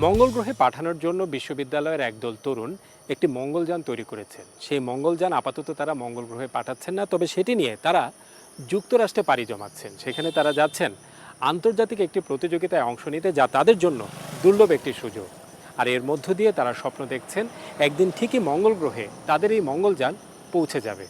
মঙ্গল গ্রহে পাঠানোর জন্য বিশ্ববিদ্যালয়ের একদল তরুণ একটি মঙ্গলযান তৈরি করেছেন। সেই মঙ্গলযান আপাতত তারা মঙ্গল গ্রহে পাঠাচ্ছেন না, তবে সেটি নিয়ে তারা যুক্তরাষ্ট্রে পাড়ি জমাচ্ছেন। সেখানে তারা যাচ্ছেন আন্তর্জাতিক একটি প্রতিযোগিতায় অংশ নিতে, যা তাদের জন্য দুর্লভ একটি সুযোগ। আর এর মধ্য দিয়ে তারা স্বপ্ন দেখছেন একদিন ঠিকই মঙ্গল গ্রহে তাদের এই মঙ্গলযান পৌঁছে যাবে।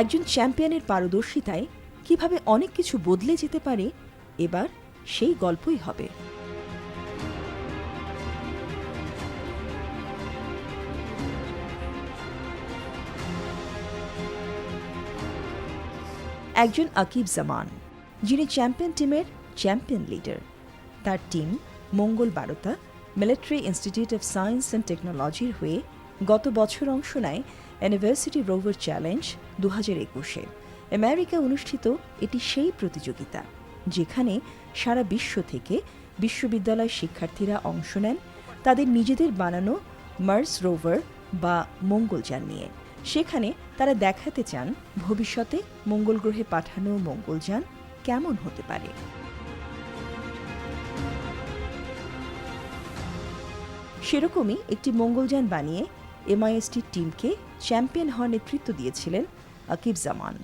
একজন চ্যাম্পিয়নের পারদর্শিতায় কিভাবে অনেক কিছু বদলে যেতে পারে, এবার সেই গল্পই হবে। একজন আকিব জামান, যিনি চ্যাম্পিয়ন টিমের চ্যাম্পিয়ন লিডার। তার team Mongol Barota military institute of science and টেকনোলজির হয়ে গত বছর অংশ নেয় ইউনিভার্সিটি রোভার চ্যালেঞ্জ 2021-এ। আমেরিকা অনুষ্ঠিত এটি সেই প্রতিযোগিতা যেখানে সারা বিশ্ব থেকে বিশ্ববিদ্যালয় শিক্ষার্থীরা অংশ নেন তাদের নিজেদের বানানো মার্স রোভার বা মঙ্গলযান নিয়ে। সেখানে তারা দেখাতে চান ভবিষ্যতে মঙ্গল গ্রহে পাঠানো মঙ্গলযান কেমন হতে পারে। সেরকমই একটি মঙ্গলযান বানিয়ে এমআইএসটির টিমকে চ্যাম্পিয়ন হওয়ার নেতৃত্ব দিয়েছিলেন আকিব জামান।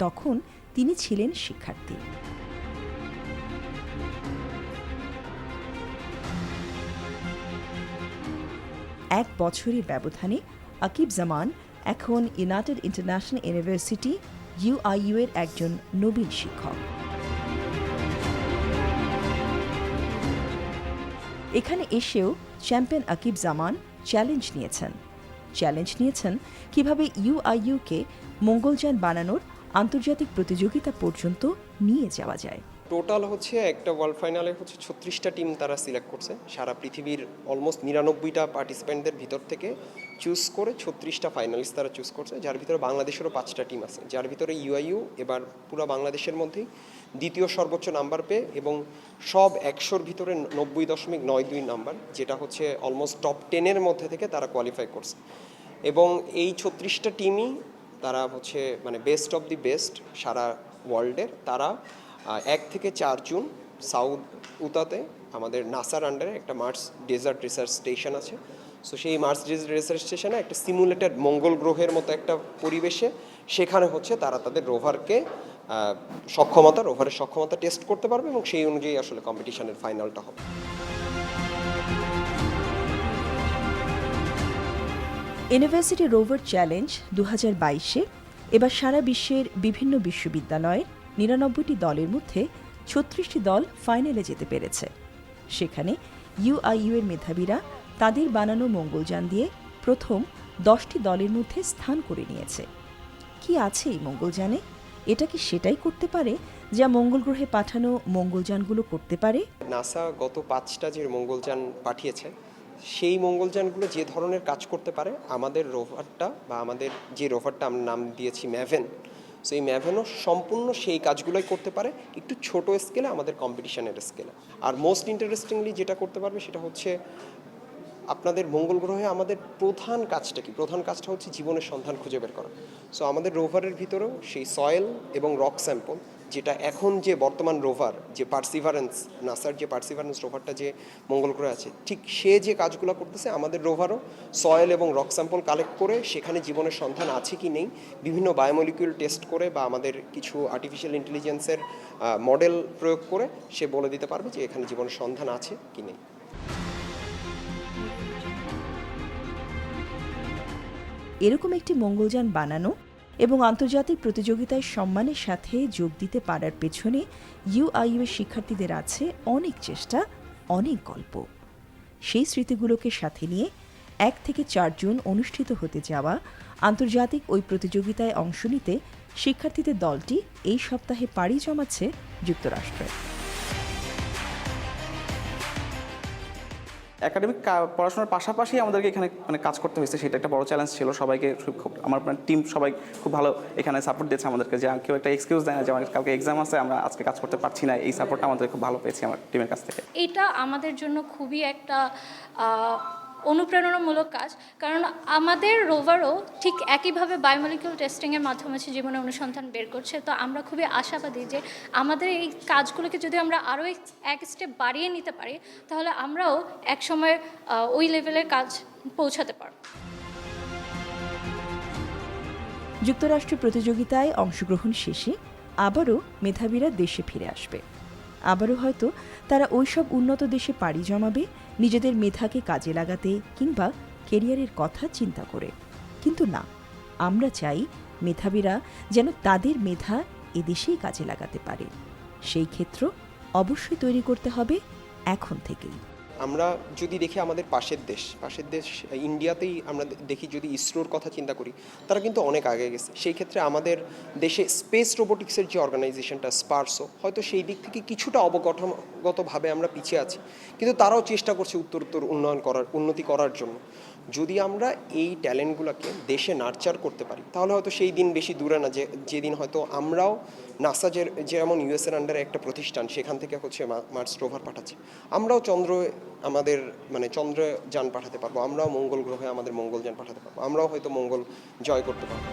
তখন তিনি ছিলেন শিক্ষার্থী। এক বছরের ব্যবধানে আকিব জামান এখন ইউনাইটেড ইন্টারন্যাশনাল ইউনিভার্সিটি ইউআইইউ এর একজন নবীন শিক্ষক। এখানে এসেও চ্যাম্পিয়ন আকিব জামান চ্যালেঞ্জ নিয়েছেন কিভাবে ইউআইইউকে মঙ্গলযান বানানোর আন্তর্জাতিক প্রতিযোগিতা পর্যন্ত নিয়ে যাওয়া যায়। টোটাল হচ্ছে একটা ওয়ার্ল্ড ফাইনালে হচ্ছে 36টা টিম তারা সিলেক্ট করছে। সারা পৃথিবীর অলমোস্ট 99টা পার্টিসিপেন্টদের ভিতর থেকে চুজ করে 36টা ফাইনালিস্ট তারা চুজ করছে, যার ভিতরে বাংলাদেশেরও 5টা টিম আছে, যার ভিতরে ইউআইইউ এবার পুরো বাংলাদেশের মধ্যেই দ্বিতীয় সর্বোচ্চ নাম্বার পেয়ে এবং সব 100-র ভিতরে 90.92 নাম্বার, যেটা হচ্ছে অলমোস্ট টপ 10-এর মধ্যে থেকে তারা কোয়ালিফাই করছে। এবং এই 36টা টিমই তারা হচ্ছে মানে বেস্ট অফ দি বেস্ট সারা ওয়ার্ল্ডের। তারা 1 থেকে 4 জুন সাউথ উতাতে আমাদের নাসার আন্ডারে একটা মার্স ডেজার্ট রিসার্চ স্টেশন আছে। সো সেই মার্স ডেজার্ট রিসার্চ স্টেশনে একটা সিমুলেটেড মঙ্গল গ্রহের মতো একটা পরিবেশে সেখানে হচ্ছে তারা তাদের রোভারের সক্ষমতা টেস্ট করতে পারবে এবং সেই অনুযায়ী আসলে কম্পিটিশনের ফাইনালটা হবে। ইউনিভার্সিটি রোভার চ্যালেঞ্জ 2022-এ এবার সারা বিশ্বের বিভিন্ন বিশ্ববিদ্যালয়ের 99টি দলের মধ্যে 36টি দল ফাইনালে যেতে পেরেছে। সেখানে ইউআইইউ এর মেধাবীরা তাদের বানানো মঙ্গলযান দিয়ে প্রথম 10টি দলের মধ্যে স্থান করে নিয়েছে। কি আছে এই মঙ্গলযানে? এটা কি সেটাই করতে পারে যা মঙ্গল গ্রহে পাঠানো মঙ্গলযানগুলো করতে পারে? নাসা গত 5টা যে মঙ্গলযান পাঠিয়েছে সেই মঙ্গলযানগুলো যে ধরনের কাজ করতে পারে আমাদের রোভারটা বা আমাদের যে রোভারটা আমরা নাম দিয়েছি ম্যাভেন, সো এই ম্যাভেনও সম্পূর্ণ সেই কাজগুলোই করতে পারে, একটু ছোট স্কেলে, আমাদের কম্পিটিশনের স্কেলে। আর মোস্ট ইন্টারেস্টিংলি যেটা করতে পারবে সেটা হচ্ছে আপনাদের মঙ্গল গ্রহে আমাদের প্রধান কাজটা হচ্ছে জীবনের সন্ধান খুঁজে বের করা। সো আমাদের রোভারের ভিতরেও সেই সয়েল এবং রক স্যাম্পল, যেটা এখন যে বর্তমান রোভার যে পার্সিভারেন্স, নাসার যে পার্সিভারেন্স রোভারটা যে মঙ্গল গ্রহে আছে, ঠিক সে যে কাজগুলো করতেছে আমাদের রোভারও সয়েল এবং রক স্যাম্পল কালেক্ট করে সেখানে জীবনের সন্ধান আছে কি নেই বিভিন্ন বায়োমলিকিউল টেস্ট করে বা আমাদের কিছু আর্টিফিশিয়াল ইন্টেলিজেন্সের মডেল প্রয়োগ করে সে বলে দিতে পারবে যে এখানে জীবনের সন্ধান আছে কি নেই। এরকম একটি মঙ্গলযান বানানো এবং আন্তর্জাতিক প্রতিযোগিতায় সম্মানের সাথে যোগ দিতে পারার পেছনে ইউআইইউ এর শিক্ষার্থীদের আছে অনেক চেষ্টা, অনেক গল্প। সেই স্মৃতিগুলোকে সাথে নিয়ে 1 থেকে 4 জুন অনুষ্ঠিত হতে যাওয়া আন্তর্জাতিক ওই প্রতিযোগিতায় অংশ নিতে শিক্ষার্থীদের দলটি এই সপ্তাহে পাড়ি জমাচ্ছে যুক্তরাষ্ট্রে। একাডেমিক পড়াশোনার পাশাপাশি আমাদেরকে এখানে মানে কাজ করতে হয়েছে, সেটা একটা বড় চ্যালেঞ্জ ছিল। সবাইকে খুব আমার টিম সবাই খুব ভালো এখানে সাপোর্ট দিয়েছে আমাদেরকে, যে কেউ একটা এক্সকিউজ দেয় না যে আমার কালকে এক্সাম আছে, আমরা আজকে কাজ করতে পারছি না। এই সাপোর্টটা আমাদের খুব ভালো পেয়েছি আমার টিমের কাছ থেকে। এটা আমাদের জন্য খুবই একটা অনুপ্রেরণামূলক কাজ, কারণ আমাদের রোভারও ঠিক একইভাবে বায়োমলিকুলার টেস্টিংয়ের মাধ্যমে হচ্ছে জীবনের অনুসন্ধান বের করছে। তো আমরা খুবই আশাবাদী যে আমাদের এই কাজগুলোকে যদি আমরা আরও এক স্টেপ বাড়িয়ে নিতে পারি, তাহলে আমরাও একসময় ওই লেভেলের কাজ পৌঁছাতে পারব। যুক্তরাষ্ট্র প্রতিযোগিতায় অংশগ্রহণ শেষে আবারও মেধাবীরা দেশে ফিরে আসবে। আবারও হয়তো তারা ওইসব উন্নত দেশে পাড়ি জমাবে নিজেদের মেধাকে কাজে লাগাতে কিংবা কেরিয়ারের কথা চিন্তা করে। কিন্তু না, আমরা চাই মেধাবীরা যেন তাদের মেধা এদেশেই কাজে লাগাতে পারে। সেই ক্ষেত্র অবশ্যই তৈরি করতে হবে এখন থেকেই। আমরা যদি দেখি আমাদের পাশের দেশ ইন্ডিয়াতেই আমরা দেখি, যদি ইসরোর কথা চিন্তা করি, তারা কিন্তু অনেক আগে গেছে। সেই ক্ষেত্রে আমাদের দেশে স্পেস রোবোটিক্সের যে অর্গানাইজেশনটা স্পারসো, হয়তো সেই দিক থেকে কিছুটা অবকাঠামোগতভাবে আমরা পিছিয়ে আছি, কিন্তু তারাও চেষ্টা করছে উত্তরোত্তর উন্নতি করার জন্য। যদি আমরা এই ট্যালেন্টগুলোকে দেশে নার্চার করতে পারি, তাহলে হয়তো সেই দিন বেশি দূরে না যেদিন হয়তো আমরাও নাসা যেমন ইউএসের আন্ডারে একটা প্রতিষ্ঠান, সেখান থেকে হচ্ছে মার্স রোভার পাঠাচ্ছে, আমরাও চন্দ্রযান পাঠাতে পারবো, আমরাও মঙ্গল গ্রহে আমাদের মঙ্গলযান পাঠাতে পারবো, আমরাও হয়তো মঙ্গল জয় করতে পারবো।